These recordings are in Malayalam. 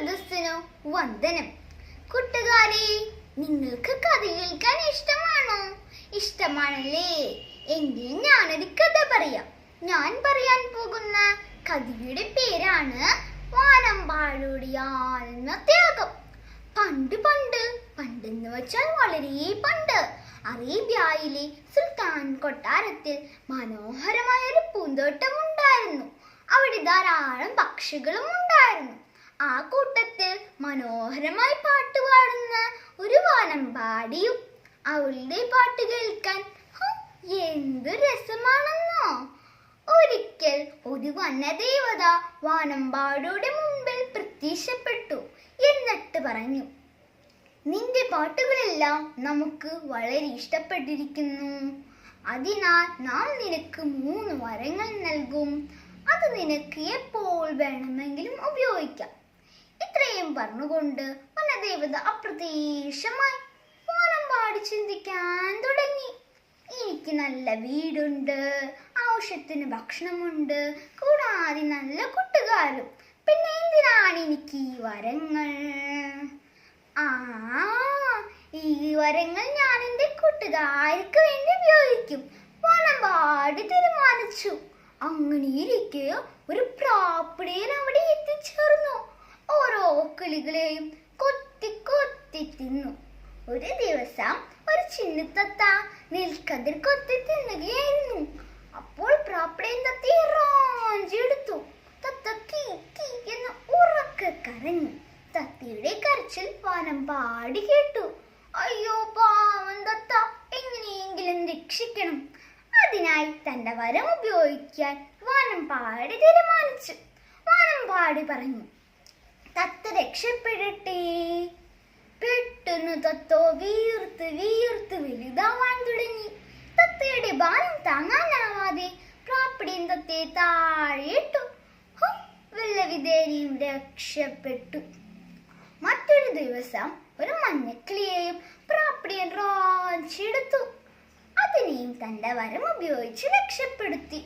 സദസ്സിനു വന്ദനം. കൂട്ടുകാരെ, നിങ്ങൾക്ക് കഥ കേൾക്കാൻ ഇഷ്ടമാണോ? ഇഷ്ടമാണല്ലേ? എങ്കിൽ ഞാനൊരു കഥ പറയാം. ഞാൻ പറയാൻ പോകുന്ന കഥയുടെ പേരാണ് വാനമ്പാടിയുടെ ആത്മത്യാഗം. പണ്ട് പണ്ട് പണ്ടെന്ന് വെച്ചാൽ വളരെ പണ്ട് അറേബ്യയിലെ സുൽത്താൻ കൊട്ടാരത്തിൽ മനോഹരമായ ഒരു പൂന്തോട്ടം ഉണ്ടായിരുന്നു. അവിടെ ധാരാളം പക്ഷികളും ഉണ്ടായിരുന്നു. ആ കൂട്ടത്തിൽ മനോഹരമായി പാട്ട് പാടുന്ന ഒരു വാനമ്പാടിയും. അവളുടെ പാട്ട് കേൾക്കാൻ എന്തു രസമാണെന്നോ! ഒരിക്കൽ ഒരു വനദേവത വാനമ്പാടിയുടെ മുമ്പിൽ പ്രത്യക്ഷപ്പെട്ടു. എന്നിട്ട് പറഞ്ഞു, നിന്റെ പാട്ടുകളെല്ലാം നമുക്ക് വളരെ ഇഷ്ടപ്പെട്ടിരിക്കുന്നു. അതിനാൽ നാം നിനക്ക് 3 വരങ്ങൾ നൽകും. അത് നിനക്ക് എപ്പോൾ വേണമെങ്കിലും ഉപയോഗിക്കാം. ഇത്രയും പറഞ്ഞുകൊണ്ട് വനദേവത അപ്രത്യക്ഷമായി. വാനമ്പാടി ചിന്തിക്കാൻ തുടങ്ങി. എനിക്ക് നല്ല വീടുണ്ട്, ആവശ്യത്തിന് ഭക്ഷണമുണ്ട്, കൂടാതെ നല്ല കൂട്ടുകാരും. പിന്നെ എന്തിനാണ് എനിക്ക് ഈ വരങ്ങൾ? ഈ വരങ്ങൾ ഞാൻ എൻ്റെ കൂട്ടുകാർക്ക് വേണ്ടി ഉപയോഗിക്കും. വാനമ്പാടി തീരുമാനിച്ചു. അങ്ങനെയിരിക്കെ ഒരു പ്രാപ്പിടിയൻ അവിടെ എത്തിച്ചേർന്നു. ഓരോ കിളികളെയും കൊത്തി കൊത്തി തിന്നു. ഒരു ദിവസം ഒരു ചിന്നത്തത്ത നെൽക്കതിർ കൊത്തി തിന്നുകയായിരുന്നു. അപ്പോൾ പ്രാപ്പിടിയൻ തത്തയെ റാഞ്ചിയെടുത്തു. തത്ത കീ കീ എന്ന് ഉറക്കെ കരഞ്ഞു. തത്തയുടെ കരച്ചിൽ വാനമ്പാടി കേട്ടു. അയ്യോ പാവം തത്ത, എങ്ങനെയെങ്കിലും രക്ഷിക്കണം. അതിനായി തന്റെ വരം ഉപയോഗിക്കാൻ വാനമ്പാടി തീരുമാനിച്ചു. വാനമ്പാടി പറഞ്ഞു, തത്ത രക്ഷപ്പെടട്ടെ. പെട്ടെന്ന് തത്ത വീർത്ത് വീർത്ത് വലുതാവാൻ തുടങ്ങി. തത്തയുടെ ഭാരം താങ്ങാനാവാതെ പ്രാപ്പിടിയൻ തത്തയെ താഴെയിട്ടു. വെള്ളവിതേരിയും രക്ഷപ്പെട്ടു. മറ്റൊരു ദിവസം ഒരു മഞ്ഞക്കിളിയെയും പ്രാപ്പിടിയൻ റാഞ്ചിയെടുത്തു. അതിനെയും തന്റെ വരം ഉപയോഗിച്ച് രക്ഷപ്പെടുത്തി.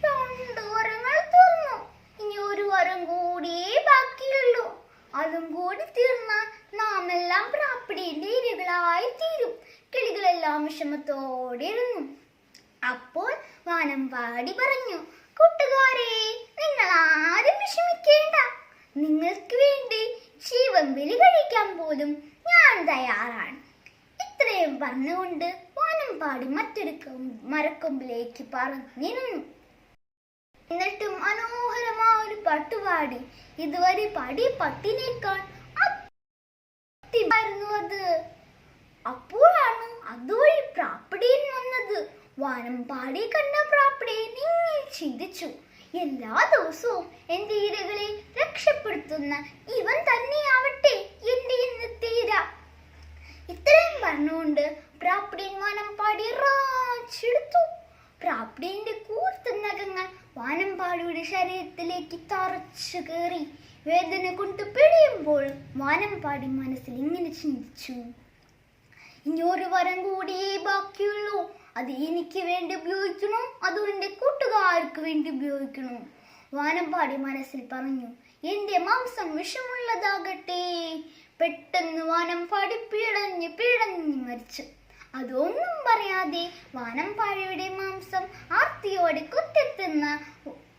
2 വരങ്ങൾ തീർന്നു. ഇനി ഒരു വരം കൂടിയേ ബാക്കിയുള്ളൂ. അതും കൂടി തീർന്നാൽ നാം എല്ലാം പ്രാപ്പിടിയുടെ ഇരകളായി തീരും. കിളികളെല്ലാം വിഷമത്തോടെ ഇരുന്നു. അപ്പോൾ വാനമ്പാടി പറഞ്ഞു, കൂട്ടുകാരെ, നിങ്ങൾ ആരും വിഷമിക്കേണ്ട. നിങ്ങൾക്ക് വേണ്ടി ജീവൻ ബലി കഴിക്കാൻ പോലും ഞാൻ തയ്യാറാണ്. ഇത്രയും പറഞ്ഞുകൊണ്ട് വാനമ്പാടി മറ്റൊരു മരക്കൊമ്പിലേക്ക് പറന്നിരുന്നു. എന്നിട്ട് മനോഹരമായ ഒരു പാട്ടുപാടി. ഇതുവരെ പാടി പട്ടിനേക്കാൾ അത്. അപ്പോഴാണ് അതുവഴി പ്രാപ്പിടിയൻ വന്നത്. വാനമ്പാടി കണ്ട പ്രാപ്പിടിയൻ ഇങ്ങനെ ചിന്തിച്ചു, എല്ലാ ദിവസവും എന്റെ ഇരകളെ രക്ഷപ്പെടുത്തുന്ന ഇവൻ തന്നെയാവട്ടെ എന്റെ ഇന്നത്തെ ഇര. ഇത്രയും പറഞ്ഞുകൊണ്ട് പ്രാപ്പിടിയൻ വാനമ്പാടി റാഞ്ചെടുത്തു. പ്രാപ്പിടിയന്റെ കൂർത്ത നഖങ്ങൾ വാനമ്പാടിയുടെ ശരീരത്തിലേക്ക് തറച്ചു കയറി. വേദന കൊണ്ട് പിടിയുമ്പോൾ വാനമ്പാടി മനസ്സിൽ ഇങ്ങനെ ചിന്തിച്ചു, ഇനി ഒരു വരം കൂടിയേ ബാക്കിയുള്ളൂ. അത് എനിക്ക് വേണ്ടി ഉപയോഗിക്കണോ അതോ എൻ്റെ കൂട്ടുകാർക്ക് വേണ്ടി ഉപയോഗിക്കണോ? വാനമ്പാടി മനസ്സിൽ പറഞ്ഞു, എന്റെ മാംസം വിഷമുള്ളതാകട്ടെ. പെട്ടെന്ന് വാനമ്പാടി പിടഞ്ഞ് പിടഞ്ഞ് മരിച്ചു. അതൊന്നും പറയാതെ വാനമ്പാടിയുടെ മാംസം ആർത്തിയോടെ കുത്തിത്തിന്ന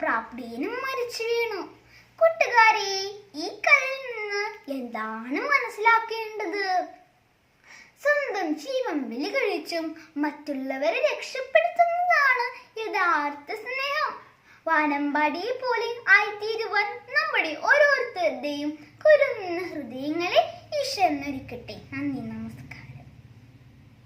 പ്രാപ്പിടിയനും മരിച്ചു വീണു. കൂട്ടുകാരെ, ഈ കഥയിൽ നിന്ന് എന്താണ് മനസ്സിലാക്കേണ്ടത്? സ്വന്തം ജീവൻ ബലി കഴിച്ചും മറ്റുള്ളവരെ രക്ഷപ്പെടുത്തുന്നതാണ് യഥാർത്ഥ സ്നേഹം. വാനമ്പാടിയെ പോലെ ആയിത്തീരുവാൻ നമ്മുടെ ഓരോരുത്തരുടെയും കുരുന്ന ഹൃദയങ്ങളെ ഈശ്വരൻ ഒരുക്കട്ടെ. നന്ദി, നമസ്കാരം.